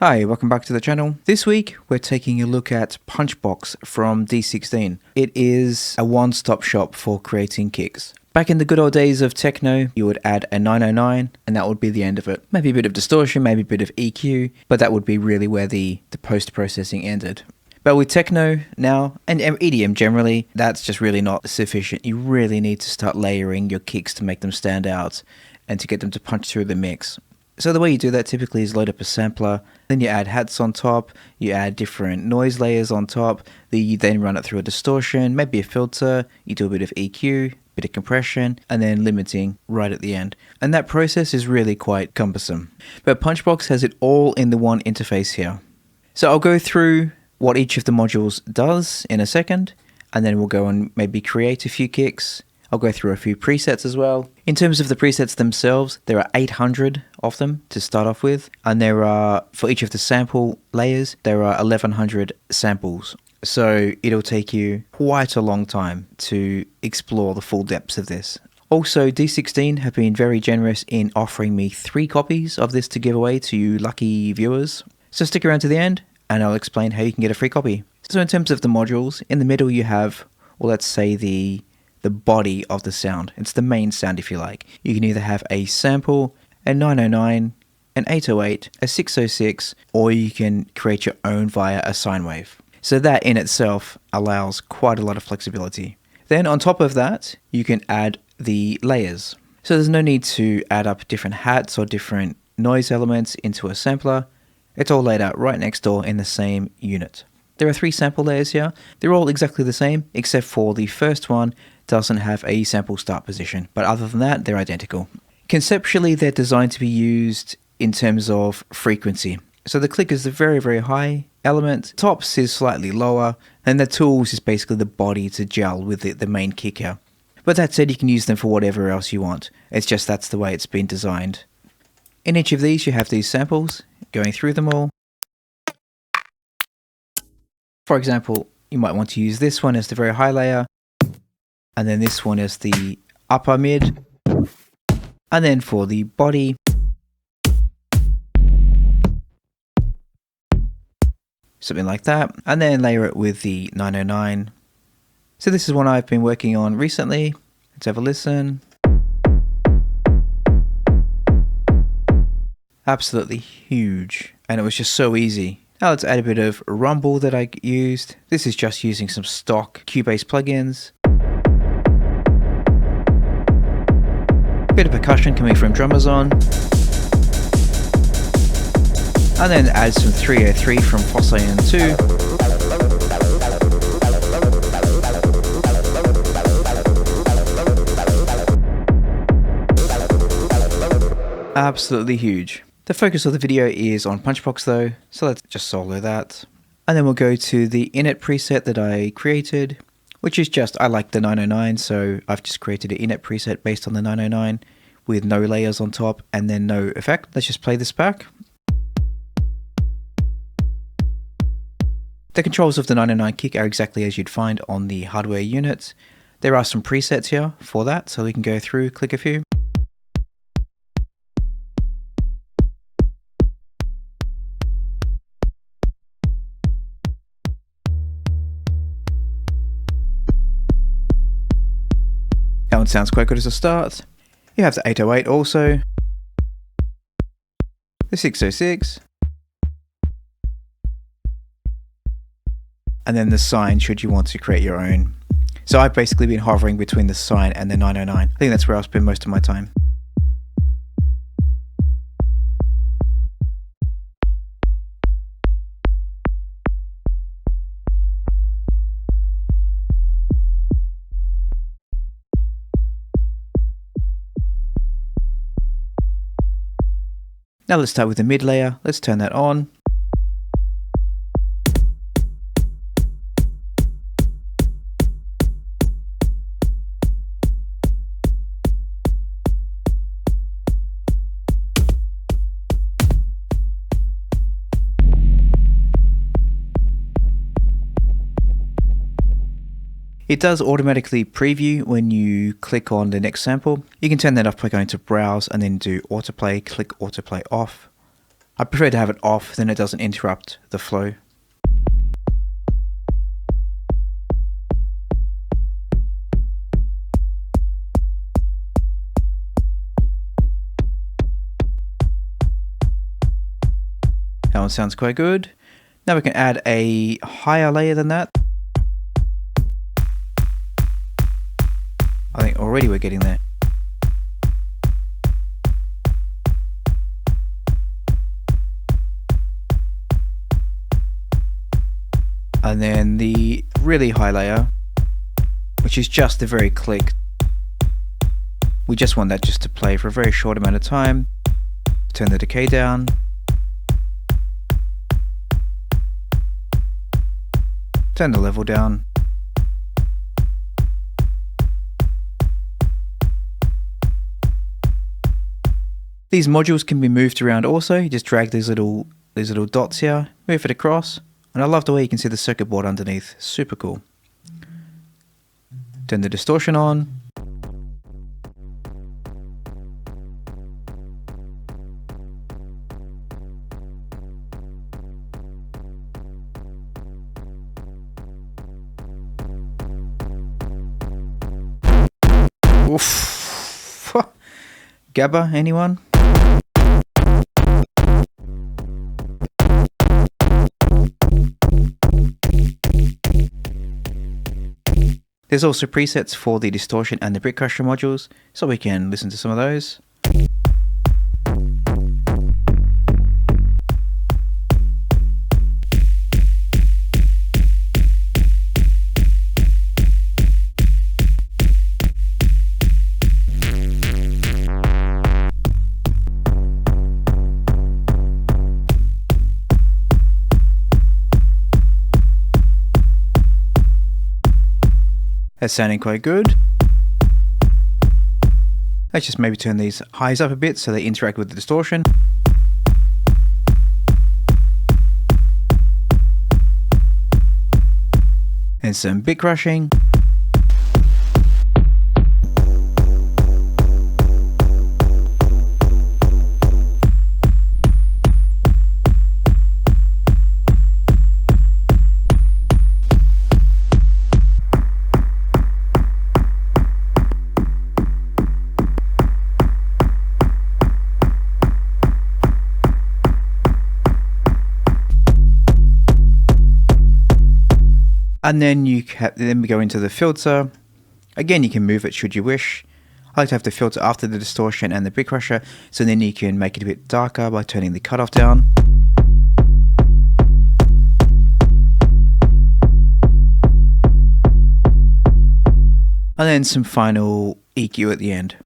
Hi, welcome back to the channel. This week we're taking a look at PunchBox from D16. It is a one-stop shop for creating kicks. Back in the good old days of Techno, you would add a 909 and that would be the end of it. Maybe a bit of distortion, maybe a bit of EQ, but that would be really where the post-processing ended. But with Techno now, and EDM generally, that's just really not sufficient. You really need to start layering your kicks to make them stand out and to get them to punch through the mix. So the way you do that typically is load up a sampler, then you add hats on top, you add different noise layers on top, you then run it through a distortion, maybe a filter, you do a bit of EQ, bit of compression, and then limiting right at the end. And that process is really quite cumbersome. But PunchBox has it all in the one interface here. So I'll go through what each of the modules does in a second, and then we'll go and maybe create a few kicks. I'll go through a few presets as well. In terms of the presets themselves, there are 800 of them to start off with, and there are, for each of the sample layers, there are 1100 samples. So it'll take you quite a long time to explore the full depths of this. Also, D16 have been very generous in offering me 3 copies of this to give away to you lucky viewers. So stick around to the end, and I'll explain how you can get a free copy. So in terms of the modules, in the middle you have, well, let's say the body of the sound. It's the main sound, if you like. You can either have a sample, a 909, an 808, a 606, or you can create your own via a sine wave. So that in itself allows quite a lot of flexibility. Then on top of that, you can add the layers. So there's no need to add up different hats or different noise elements into a sampler. It's all laid out right next door in the same unit. There are 3 sample layers here. They're all exactly the same, except for the first one doesn't have a sample start position, but other than that, they're identical. Conceptually, they're designed to be used in terms of frequency. So the click is the very, very high element, tops is slightly lower, and the tools is basically the body to gel with the main kick here. But that said, you can use them for whatever else you want. It's just that's the way it's been designed. In each of these, you have these samples, going through them all. For example, you might want to use this one as the very high layer, and then this one as the upper mid, and then for the body, something like that, and then layer it with the 909. So this is one I've been working on recently. Let's have a listen. Absolutely huge, and it was just so easy. Now let's add a bit of rumble that I used. This is just using some stock Cubase plugins. Bit of percussion coming from Drumazon. And then add some 303 from Phoscyon 2. Absolutely huge. The focus of the video is on PunchBox though, so let's just solo that. And then we'll go to the init preset that I created, which is just, I like the 909, so I've just created an init preset based on the 909 with no layers on top and then no effect. Let's just play this back. The controls of the 909 kick are exactly as you'd find on the hardware unit. There are some presets here for that, so we can go through, click a few. That one sounds quite good as a start. You have the 808 also, the 606, and then the sine should you want to create your own. So I've basically been hovering between the sine and the 909. I think that's where I'll spend most of my time. Now let's start with the mid layer. Let's turn that on. It does automatically preview when you click on the next sample. You can turn that off by going to Browse and then do Autoplay, click Autoplay off. I prefer to have it off, then it doesn't interrupt the flow. That one sounds quite good. Now we can add a higher layer than that. I think already we're getting there. And then the really high layer, which is just a very click. We just want that just to play for a very short amount of time. Turn the decay down. Turn the level down. These modules can be moved around also. You just drag these little dots here, move it across. And I love the way you can see the circuit board underneath. Super cool. Turn the distortion on. Oof. Gabba, anyone? There's also presets for the Distortion and the Bitcrusher modules, so we can listen to some of those. That's sounding quite good. Let's just maybe turn these highs up a bit so they interact with the distortion. And some bit crushing. And then then we go into the filter. Again, you can move it should you wish. I like to have the filter after the distortion and the Bitcrusher, so then you can make it a bit darker by turning the cutoff down. And then some final EQ at the end.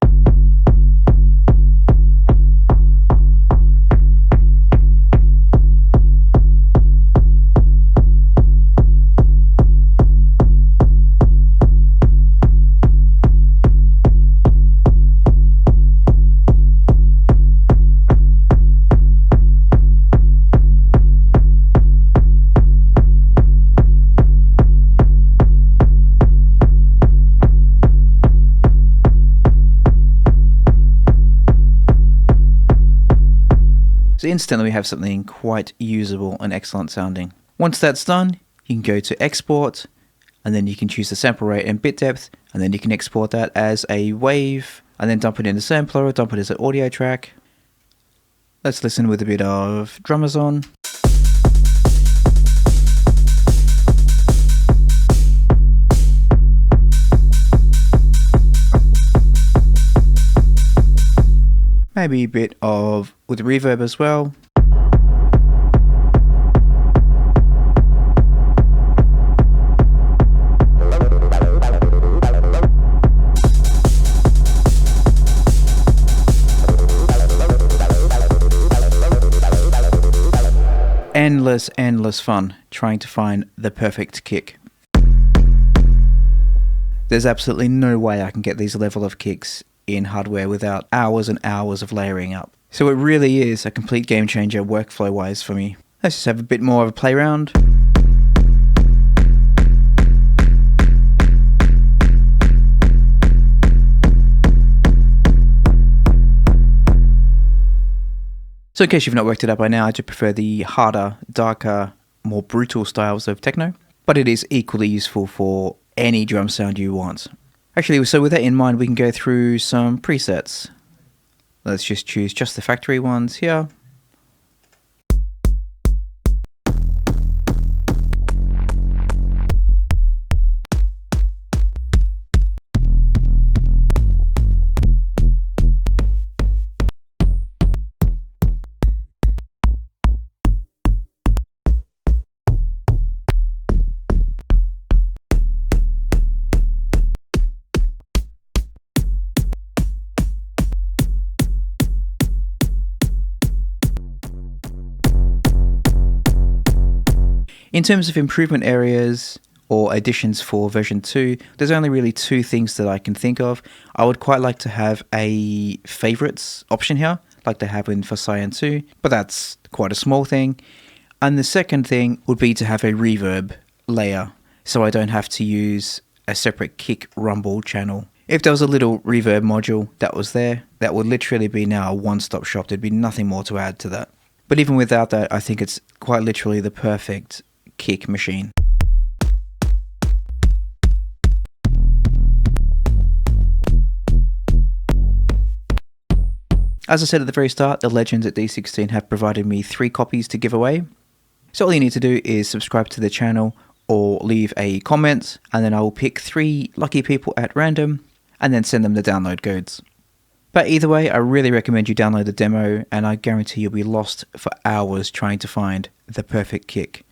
So instantly we have something quite usable and excellent sounding. Once that's done, you can go to export, and then you can choose the sample rate and bit depth, and then you can export that as a wave, and then dump it in the sampler, or dump it as an audio track. Let's listen with a bit of Drumazon. Maybe a bit of with reverb as well. Endless fun trying to find the perfect kick. There's absolutely no way I can get these level of kicks in hardware without hours and hours of layering up. So it really is a complete game changer workflow wise for me. Let's just have a bit more of a play around. So in case you've not worked it out by now, I do prefer the harder, darker, more brutal styles of techno, but it is equally useful for any drum sound you want. Actually, so with that in mind, we can go through some presets. Let's just choose just the factory ones here. In terms of improvement areas or additions for version 2, there's only really two things that I can think of. I would quite like to have a favorites option here, like they have in Phoscyon 2, but that's quite a small thing. And the second thing would be to have a reverb layer, so I don't have to use a separate kick rumble channel. If there was a little reverb module that was there, that would literally be now a one-stop shop. There'd be nothing more to add to that. But even without that, I think it's quite literally the perfect kick machine. As I said at the very start, the legends at D16 have provided me 3 copies to give away. So all you need to do is subscribe to the channel or leave a comment, and then I will pick 3 lucky people at random and then send them the download codes. But either way, I really recommend you download the demo, and I guarantee you'll be lost for hours trying to find the perfect kick.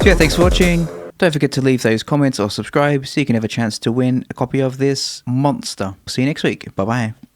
Yeah, thanks for watching. Don't forget to leave those comments or subscribe so you can have a chance to win a copy of this monster. See you next week. Bye bye.